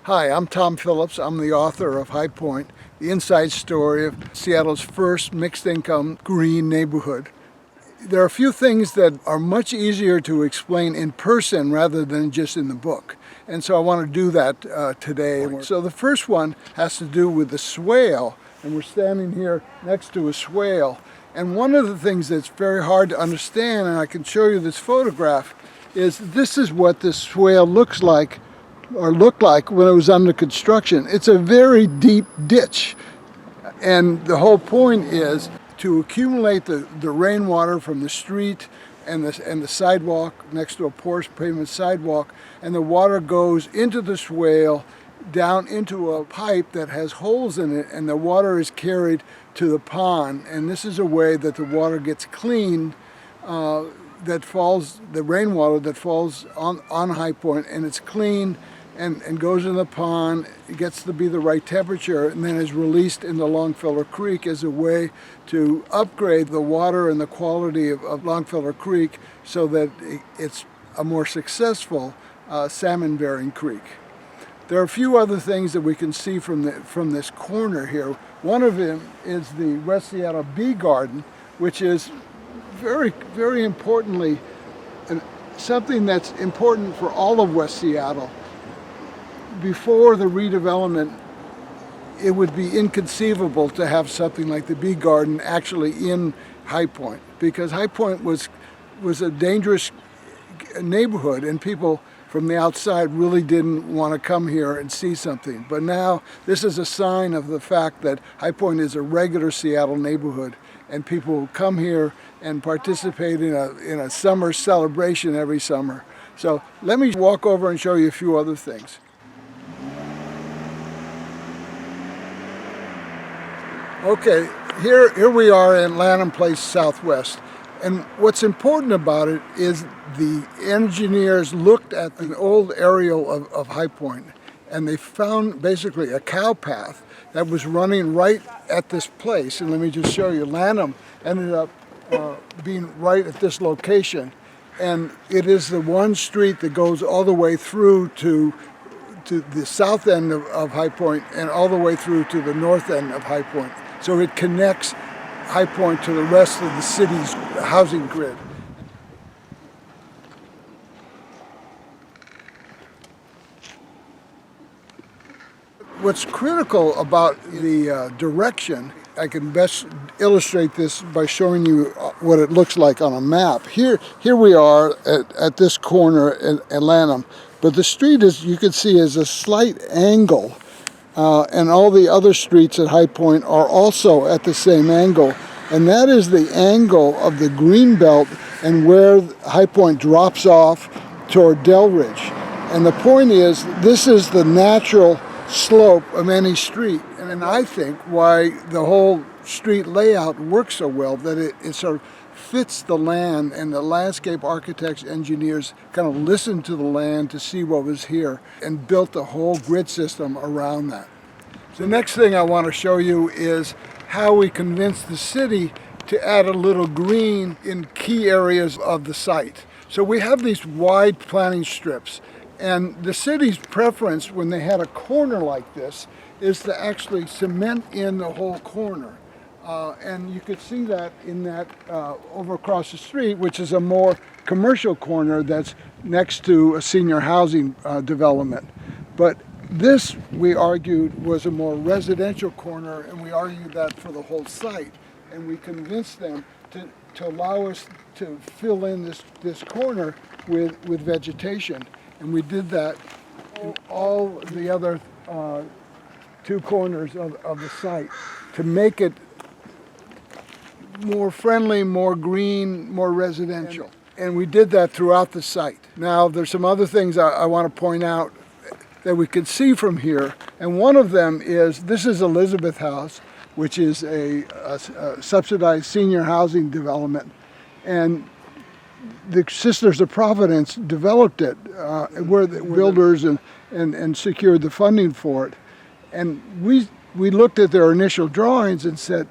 Hi, I'm Tom Phillips. I'm the author of High Point, the inside story of Seattle's first mixed-income green neighborhood. There are a few things that are much easier to explain in person rather than just in the book. And so I want to do that today. So the first one has to do with the swale. And we're standing here next to a swale. And one of the things that's very hard to understand, and I can show you this photograph, is this is what this swale looks like or looked like when it was under construction. It's a very deep ditch. And the whole point is to accumulate the rainwater from the street and the sidewalk next to a porous pavement sidewalk, and the water goes into the swale down into a pipe that has holes in it, and the water is carried to the pond. And this is a way that the water gets cleaned, the rainwater that falls on High Point, and it's cleaned and goes in the pond. It gets to be the right temperature and then is released into Longfellow Creek as a way to upgrade the water and the quality of Longfellow Creek so that it's a more successful salmon-bearing creek. There are a few other things that we can see from this corner here. One of them is the West Seattle Bee Garden, which is very, very importantly something that's important for all of West Seattle. Before the redevelopment, it would be inconceivable to have something like the Bee Garden actually in High Point, because High Point was a dangerous neighborhood and people from the outside really didn't want to come here and see something. But now this is a sign of the fact that High Point is a regular Seattle neighborhood, and people come here and participate in a summer celebration every summer. So let me walk over and show you a few other things. Okay, here we are in Lanham Place Southwest, and what's important about it is the engineers looked at an old aerial of High Point, and they found basically a cow path that was running right at this place. And let me just show you, Lanham ended up being right at this location, and it is the one street that goes all the way through to the south end of High Point and all the way through to the north end of High Point. So it connects High Point to the rest of the city's housing grid. What's critical about the direction, I can best illustrate this by showing you what it looks like on a map. Here we are at this corner at Lanham, but the street, as you can see, is a slight angle. And all the other streets at High Point are also at the same angle. And that is the angle of the green belt and where High Point drops off toward Delridge. And the point is, this is the natural slope of any street. And I think why the whole street layout works so well, that it sort of fits the land, and the landscape architects, engineers kind of listened to the land to see what was here and built the whole grid system around that. The next thing I want to show you is how we convinced the city to add a little green in key areas of the site. So we have these wide planting strips, and the city's preference when they had a corner like this is to actually cement in the whole corner. And you could see that in that over across the street, which is a more commercial corner that's next to a senior housing development. But this, we argued, was a more residential corner, and we argued that for the whole site. And we convinced them to allow us to fill in this corner with vegetation. And we did that in all the other two corners of the site to make it more friendly, more green, more residential. And we did that throughout the site. Now, there's some other things I want to point out that we can see from here. And one of them is, this is Elizabeth House, which is a subsidized senior housing development. And the Sisters of Providence developed it, were the builders and secured the funding for it. And we looked at their initial drawings and said,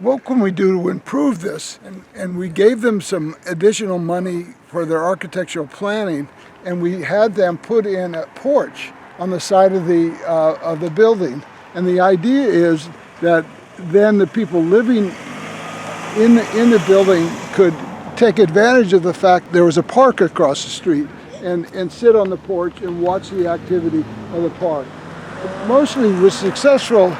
what can we do to improve this? And we gave them some additional money for their architectural planning, and we had them put in a porch on the side of the building. And the idea is that then the people living in the building could take advantage of the fact there was a park across the street and sit on the porch and watch the activity of the park. It mostly was successful,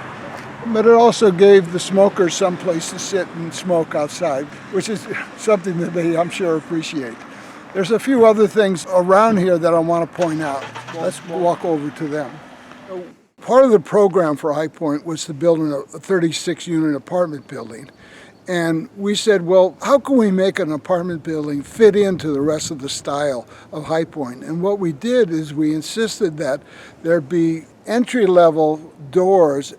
but it also gave the smokers some place to sit and smoke outside, which is something that they, I'm sure, appreciate. There's a few other things around here that I want to point out. Let's walk over to them. Part of the program for High Point was to build a 36-unit apartment building. And we said, well, how can we make an apartment building fit into the rest of the style of High Point? And what we did is we insisted that there be entry-level doors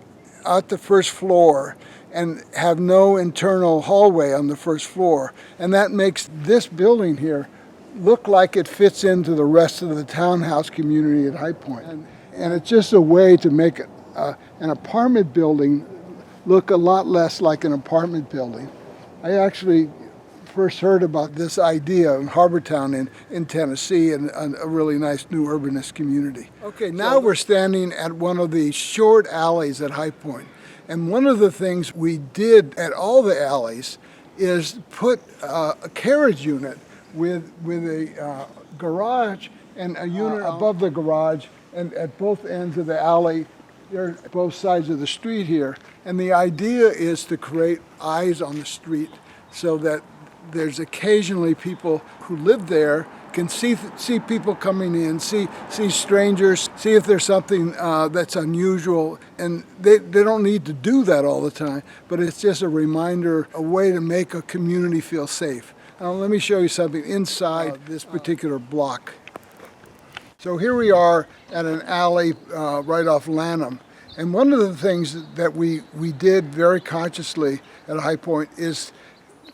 at the first floor and have no internal hallway on the first floor. And that makes this building here look like it fits into the rest of the townhouse community at High Point. And it's just a way to make an apartment building look a lot less like an apartment building. I actually first heard about this idea in Harbortown in Tennessee, and a really nice new urbanist community. Okay, now we're standing at one of the short alleys at High Point. And one of the things we did at all the alleys is put a carriage unit with a garage and a unit above the garage, and at both ends of the alley. They're both sides of the street here. And the idea is to create eyes on the street so that there's occasionally people who live there can see people coming in, see strangers, see if there's something that's unusual. And they don't need to do that all the time, but it's just a reminder, a way to make a community feel safe. Now, let me show you something inside this particular block. So here we are at an alley right off Lanham. And one of the things that we did very consciously at High Point is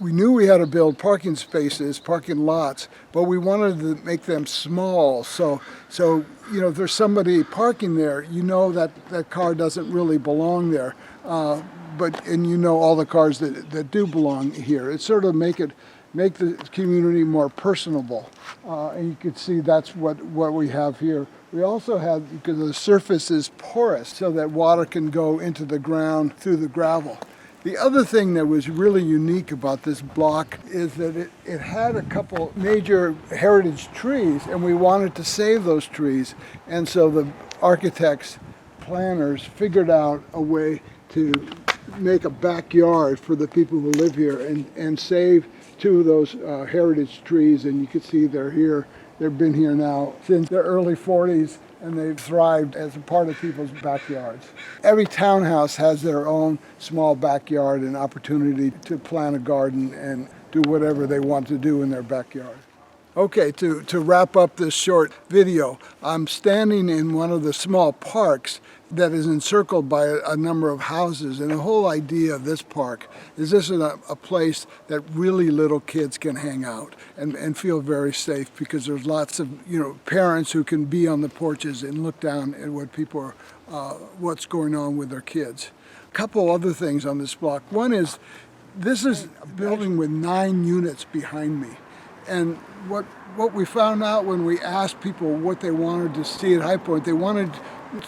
we knew we had to build parking spaces, parking lots, but we wanted to make them small. So you know, if there's somebody parking there, you know that car doesn't really belong there. And you know all the cars that do belong here. It sort of make the community more personable. And you can see that's what we have here. We also have, because the surface is porous, so that water can go into the ground through the gravel. The other thing that was really unique about this block is that it had a couple major heritage trees, and we wanted to save those trees. And so the architects, planners figured out a way to make a backyard for the people who live here and save two of those heritage trees. And you can see they're here. They've been here now since the early 40s, and they've thrived as a part of people's backyards. Every townhouse has their own small backyard and opportunity to plant a garden and do whatever they want to do in their backyard. Okay, to wrap up this short video, I'm standing in one of the small parks that is encircled by a number of houses. And the whole idea of this park is this is a place that really little kids can hang out and feel very safe, because there's lots of parents who can be on the porches and look down at what's going on with their kids. A couple other things on this block. One is this is a building with 9 units behind me. And what we found out when we asked people what they wanted to see at High Point, they wanted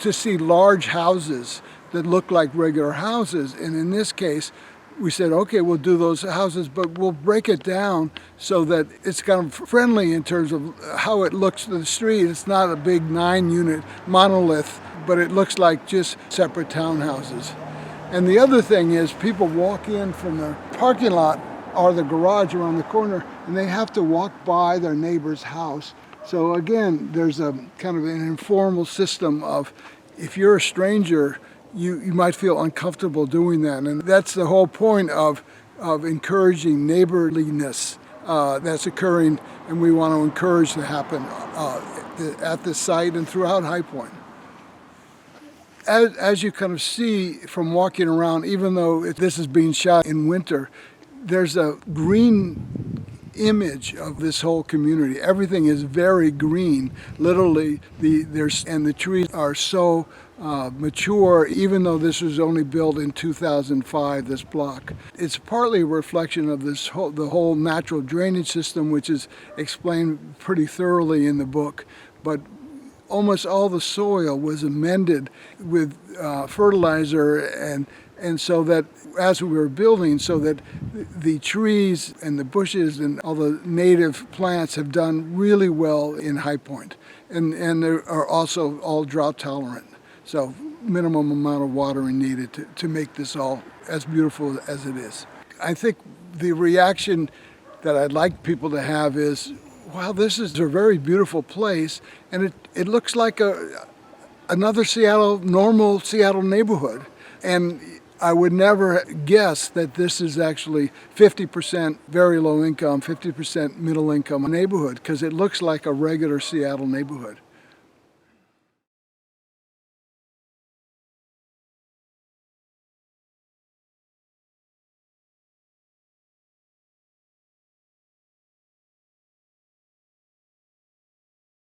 to see large houses that look like regular houses. And in this case, we said, okay, we'll do those houses, but we'll break it down so that it's kind of friendly in terms of how it looks to the street. It's not a big 9-unit monolith, but it looks like just separate townhouses. And the other thing is people walk in from the parking lot or the garage around the corner, and they have to walk by their neighbor's house. So again, there's a kind of an informal system of, if you're a stranger, you might feel uncomfortable doing that. And that's the whole point of encouraging neighborliness that's occurring, and we want to encourage to happen at the site and throughout High Point. As you kind of see from walking around, even though this is being shot in winter, there's a green image of this whole community. Everything is very green. Literally, the trees are so mature, even though this was only built in 2005, this block. It's partly a reflection of the whole natural drainage system, which is explained pretty thoroughly in the book. But almost all the soil was amended with fertilizer, and so that as we were building, so that the trees and the bushes and all the native plants have done really well in High Point. And they are also all drought tolerant. So minimum amount of watering needed to make this all as beautiful as it is. I think the reaction that I'd like people to have is, wow, this is a very beautiful place, and it looks like another normal Seattle neighborhood. And I would never guess that this is actually 50% very low income, 50% middle income neighborhood, because it looks like a regular Seattle neighborhood.